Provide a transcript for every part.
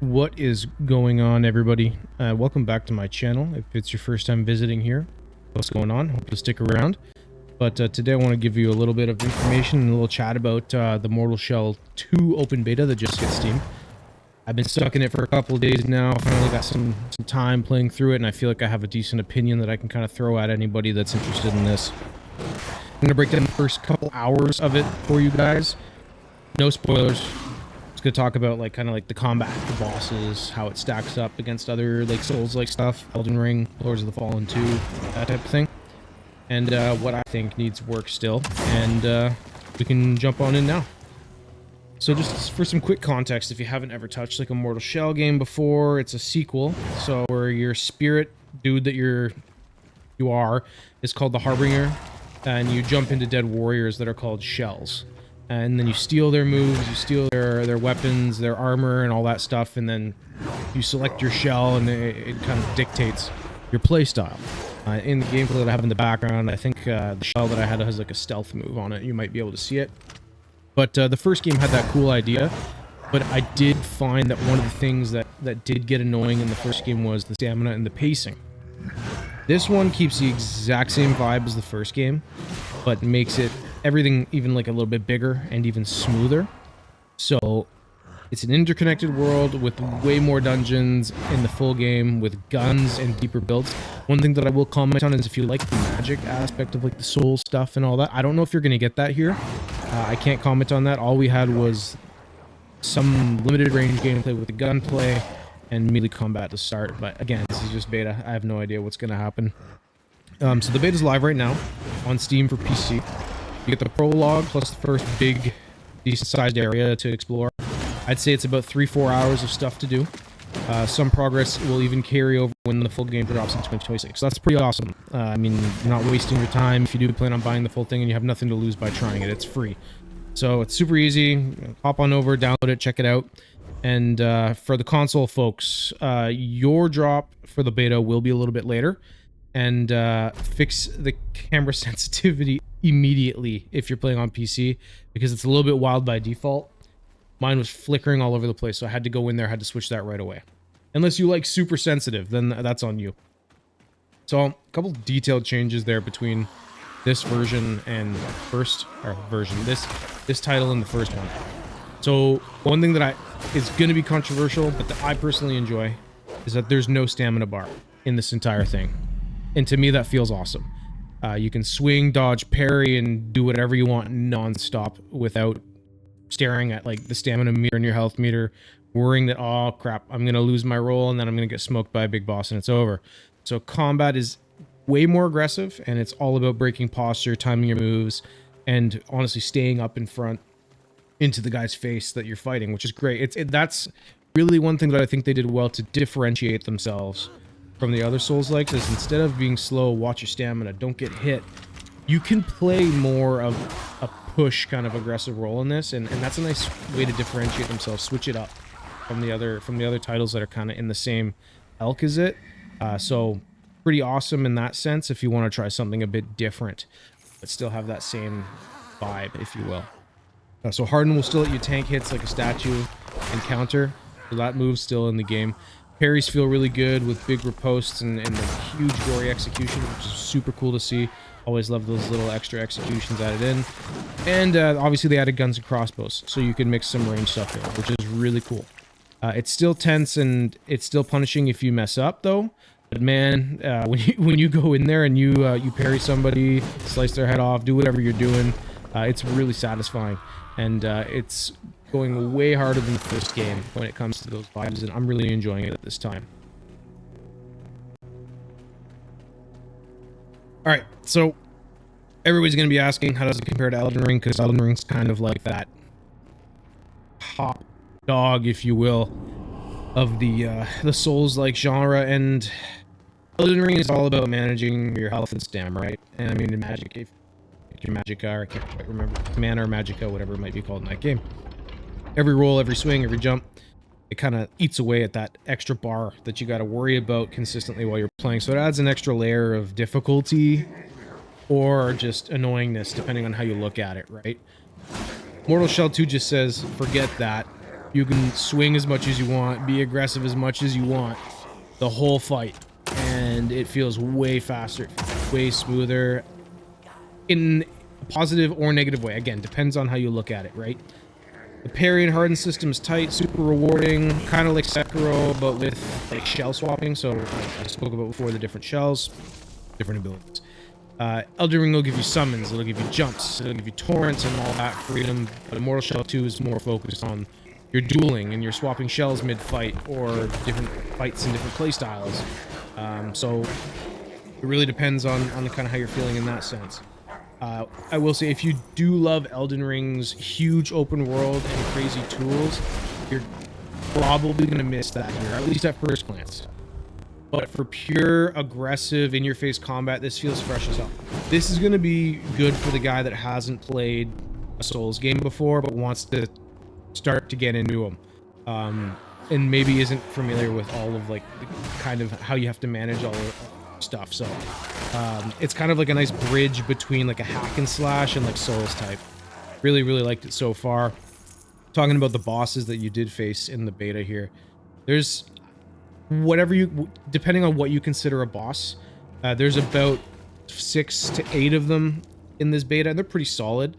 What is going on, everybody? Welcome back to my channel. If it's your first time visiting here, what's going on? Hope you'll stick around. But today I want to give you a little bit of information and a little chat about the Mortal Shell 2 open beta that just hit Steam. I've been stuck in it for a couple of days now. Finally got some time playing through it, and I feel like I have a decent opinion that I can kind of throw at anybody that's interested in this. I'm going to break down the first couple hours of it for you guys. No spoilers. Going to talk about kind of the combat, the bosses, how it stacks up against other Souls-like stuff, Elden Ring, Lords of the Fallen 2, that type of thing, and what I think needs work still. And we can jump on in now. So just for some quick context, if you haven't ever touched a Mortal Shell game before, it's a sequel. So where your spirit dude that you are is called the Harbinger, and you jump into dead warriors that are called shells. And then you steal their moves, you steal their weapons, their armor, and all that stuff, and then you select your shell, and it kind of dictates your playstyle. In the gameplay that I have in the background, I think the shell that I had has a stealth move on it. You might be able to see it. But the first game had that cool idea, but I did find that one of the things that did get annoying in the first game was the stamina and the pacing. This one keeps the exact same vibe as the first game, but makes everything even a little bit bigger and even smoother. So it's an interconnected world with way more dungeons in the full game, with guns and deeper builds. One thing that I will comment on is if you like the magic aspect of the soul stuff and all that, I don't know if you're going to get that here. I can't comment on that. All we had was some limited range gameplay with the gunplay and melee combat to start. But again, this is just beta. I have no idea what's going to happen. So the beta's live right now on Steam for PC. You get the prologue plus the first big, decent-sized area to explore. I'd say it's about 3-4 hours of stuff to do. Some progress will even carry over when the full game drops in 2026. So that's pretty awesome. I mean, you're not wasting your time if you do plan on buying the full thing and you have nothing to lose by trying it. It's free. So it's super easy. Hop on over, download it, check it out. And for the console folks, your drop for the beta will be a little bit later. And fix the camera sensitivity immediately if you're playing on PC, because it's a little bit wild by default. Mine was flickering all over the place, so I had to go in there, had to switch that right away. Unless you like super sensitive, then that's on you. So a couple detailed changes there between this version and this title and the first one. So one thing that is going to be controversial, but that I personally enjoy, is that there's no stamina bar in this entire thing. And to me, that feels awesome. You can swing, dodge, parry, and do whatever you want non-stop without staring at the stamina meter and your health meter, worrying that, oh crap, I'm going to lose my roll and then I'm going to get smoked by a big boss and it's over. So combat is way more aggressive, and it's all about breaking posture, timing your moves, and honestly staying up in front into the guy's face that you're fighting, which is great. That's really one thing that I think they did well to differentiate themselves from the other Souls-likes, is instead of being slow, watch your stamina, don't get hit. You can play more of a push kind of aggressive role in this, and that's a nice way to differentiate themselves, switch it up from the other titles that are kind of in the same ilk as it. So pretty awesome in that sense if you want to try something a bit different, but still have that same vibe, if you will. So Harden will still let you tank hits like a statue and counter, so that move's still in the game. Parries feel really good with big ripostes and huge gory execution, which is super cool to see. Always love those little extra executions added in. And obviously they added guns and crossbows, so you can mix some range stuff in, which is really cool. It's still tense and it's still punishing if you mess up, though. But man, when you go in there and you parry somebody, slice their head off, do whatever you're doing, it's really satisfying. And it's going way harder than the first game when it comes to those vibes, and I'm really enjoying it at this time. Alright, so everybody's going to be asking, how does it compare to Elden Ring? Because Elden Ring's kind of like that top dog, if you will, of the Souls-like genre, and Elden Ring is all about managing your health and stamina, right? And I mean, in Magic, if your Magica, I can't quite remember, Mana or Magica, whatever it might be called in that game. Every roll, every swing, every jump, it kind of eats away at that extra bar that you got to worry about consistently while you're playing. So it adds an extra layer of difficulty or just annoyingness, depending on how you look at it, right? Mortal Shell 2 just says, forget that. You can swing as much as you want, be aggressive as much as you want, the whole fight, and it feels way faster, way smoother, in a positive or negative way. Again, depends on how you look at it, right? The parry and harden system is tight, super rewarding, kind of like Sekiro, but with like shell swapping. So I spoke about before the different shells, different abilities. Elden Ring will give you summons, it'll give you jumps, it'll give you torrents and all that freedom. But Immortal Shell 2 is more focused on your dueling and you're swapping shells mid-fight or different fights and different playstyles. So it really depends on the kind of how you're feeling in that sense. I will say, if you do love Elden Ring's huge open world and crazy tools, you're probably going to miss that here, at least at first glance. But for pure, aggressive, in-your-face combat, this feels fresh as hell. This is going to be good for the guy that hasn't played a Souls game before, but wants to start to get into them. And maybe isn't familiar with all of, like, the kind of how you have to manage all the stuff. So it's kind of like a nice bridge between like a hack and slash and like Souls type. Really liked it so far. Talking about the bosses that you did face in the beta here, there's whatever you, depending on what you consider a boss, there's about 6 to 8 of them in this beta, and they're pretty solid.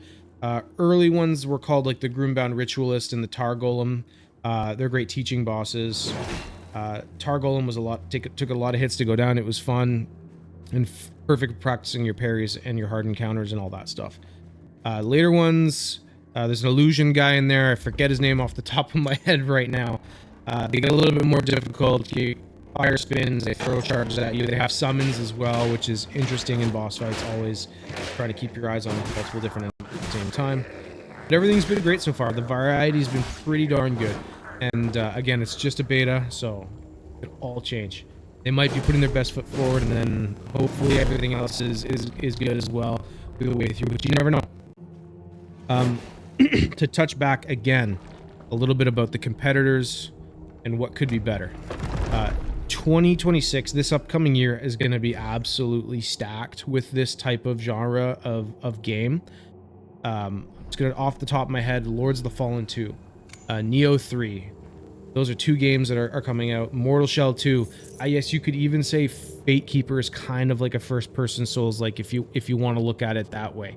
Early ones were called like the Groombound Ritualist and the Tar Golem. They're great teaching bosses. Tar Golem was took a lot of hits to go down. It was fun and perfect for practicing your parries and your hard encounters and all that stuff. Later ones, there's an illusion guy in there. I forget his name off the top of my head right now. They get a little bit more difficult. Fire spins, they throw charges at you. They have summons as well, which is interesting in boss fights. Always try to keep your eyes on multiple different enemies at the same time. But everything's been great so far. The variety's been pretty darn good. And again, it's just a beta, so it could all change. They might be putting their best foot forward, and then hopefully everything else is good as well through the way through, but you never know. To touch back again a little bit about the competitors and what could be better. 2026, this upcoming year, is going to be absolutely stacked with this type of genre of game. It's going to, off the top of my head, Lords of the Fallen 2, Neo 3. Those are 2 games that are coming out. Mortal Shell 2. I guess you could even say Fate Keeper is kind of like a first-person Souls, like if you want to look at it that way.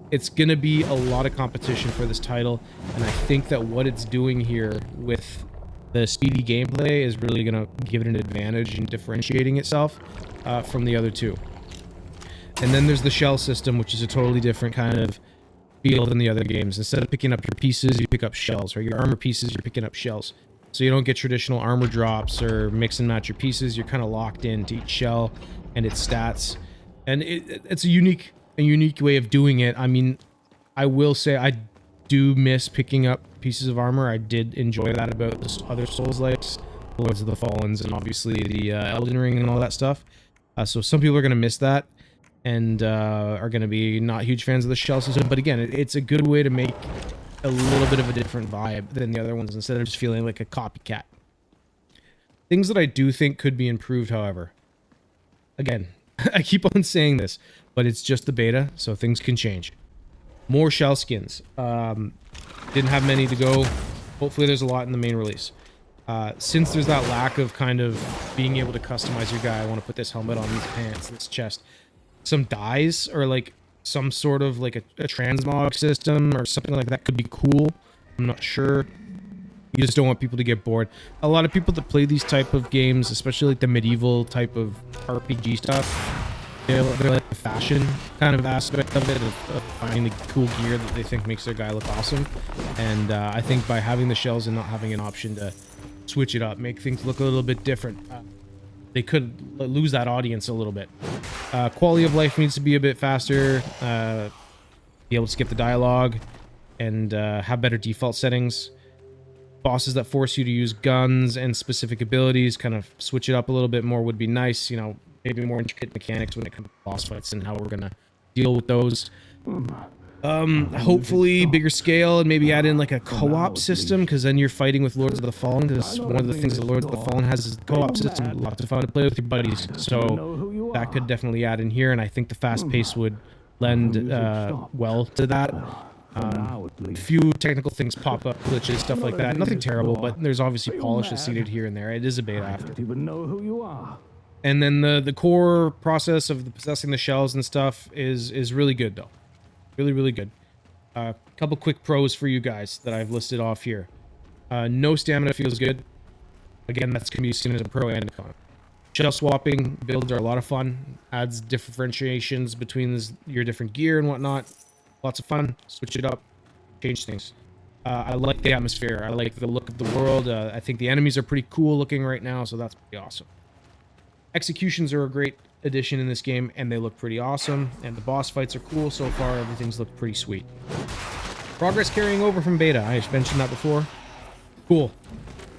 It's going to be a lot of competition for this title, and I think that what it's doing here with the speedy gameplay is really going to give it an advantage in differentiating itself from the other 2. And then there's the shell system, which is a totally different kind of feel than the other games. Instead of picking up your pieces, you pick up shells, right? Your armor pieces, you're picking up shells. So you don't get traditional armor drops or mix and match your pieces. You're kind of locked into each shell and its stats. And it's a unique way of doing it. I mean, I will say I do miss picking up pieces of armor. I did enjoy that about the other Souls-likes, Lords of the Fallens, and obviously the Elden Ring and all that stuff. So some people are going to miss that and are going to be not huge fans of the shell system. But again, it's a good way to make a little bit of a different vibe than the other ones, instead of just feeling like a copycat. Things that I do think could be improved, however. Again, I keep on saying this, but it's just the beta, so things can change. More shell skins. Didn't have many to go. Hopefully there's a lot in the main release. Since there's that lack of kind of being able to customize your guy, I want to put this helmet on, these pants, this chest. Some dyes, or like some sort of like a transmog system or something like that could be cool. I'm not sure. You just don't want people to get bored. A lot of people that play these type of games, especially like the medieval type of RPG stuff, they're like the fashion kind of aspect of it, of finding the cool gear that they think makes their guy look awesome. And I think by having the shells and not having an option to switch it up, make things look a little bit different, they could lose that audience a little bit. Quality of life needs to be a bit faster, be able to skip the dialogue, and have better default settings. Bosses that force you to use guns and specific abilities, kind of switch it up a little bit more would be nice. You know, maybe more intricate mechanics when it comes to boss fights and how we're gonna deal with those. Hopefully bigger scale, and maybe add in like a co-op system, because then you're fighting with Lords of the Fallen, because one of the things that Lords of the Fallen has is the co-op system. Lots of fun to play with your buddies, so that could definitely add in here, and I think the fast pace would lend well to that. A few technical things pop up, glitches, stuff like that. Nothing terrible, but there's obviously polish seated here and there. It is a beta after. I don't even know who you are. And then the core process of possessing the shells and stuff is really good though. Really good. A couple quick pros for you guys that I've listed off here. No stamina feels good. Again, that's going to be seen as a pro and a con. Shell swapping builds are a lot of fun. Adds differentiations between your different gear and whatnot. Lots of fun. Switch it up. Change things. I like the atmosphere. I like the look of the world. I think the enemies are pretty cool looking right now, so that's pretty awesome. Executions are a great addition in this game, and they look pretty awesome. And the boss fights are cool so far. Everything's looked pretty sweet. Progress carrying over from beta. I just mentioned that before. Cool.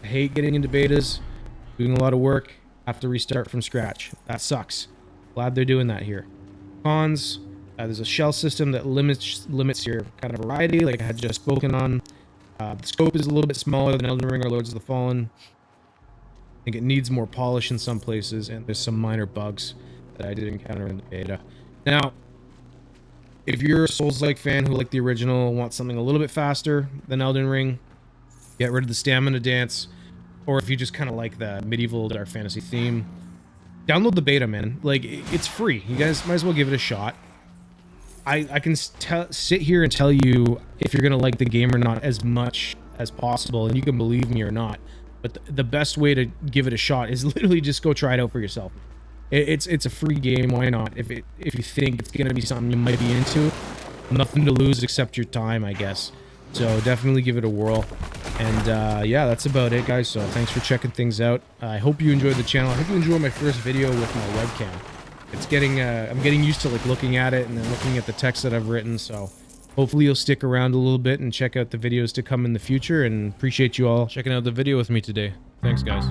I hate getting into betas. Doing a lot of work. Have to restart from scratch. That sucks. Glad they're doing that here. Cons. There's a shell system that limits your kind of variety, like I had just spoken on. The scope is a little bit smaller than Elden Ring or Lords of the Fallen. I think it needs more polish in some places, and there's some minor bugs that I did encounter in the beta. Now, if you're a Souls-like fan who like the original, wants something a little bit faster than Elden Ring, get rid of the stamina dance, or if you just kind of like the medieval dark fantasy theme, download the beta, man. Like, it's free. You guys might as well give it a shot. I can sit here and tell you if you're going to like the game or not as much as possible, and you can believe me or not. But the best way to give it a shot is literally just go try it out for yourself. It's a free game. Why not? If you think it's going to be something you might be into, nothing to lose except your time, I guess. So definitely give it a whirl. And yeah, that's about it, guys. So thanks for checking things out. I hope you enjoyed the channel. I hope you enjoyed my first video with my webcam. It's getting, I'm getting used to like looking at it and then looking at the text that I've written. So hopefully you'll stick around a little bit and check out the videos to come in the future, and appreciate you all checking out the video with me today. Thanks, guys.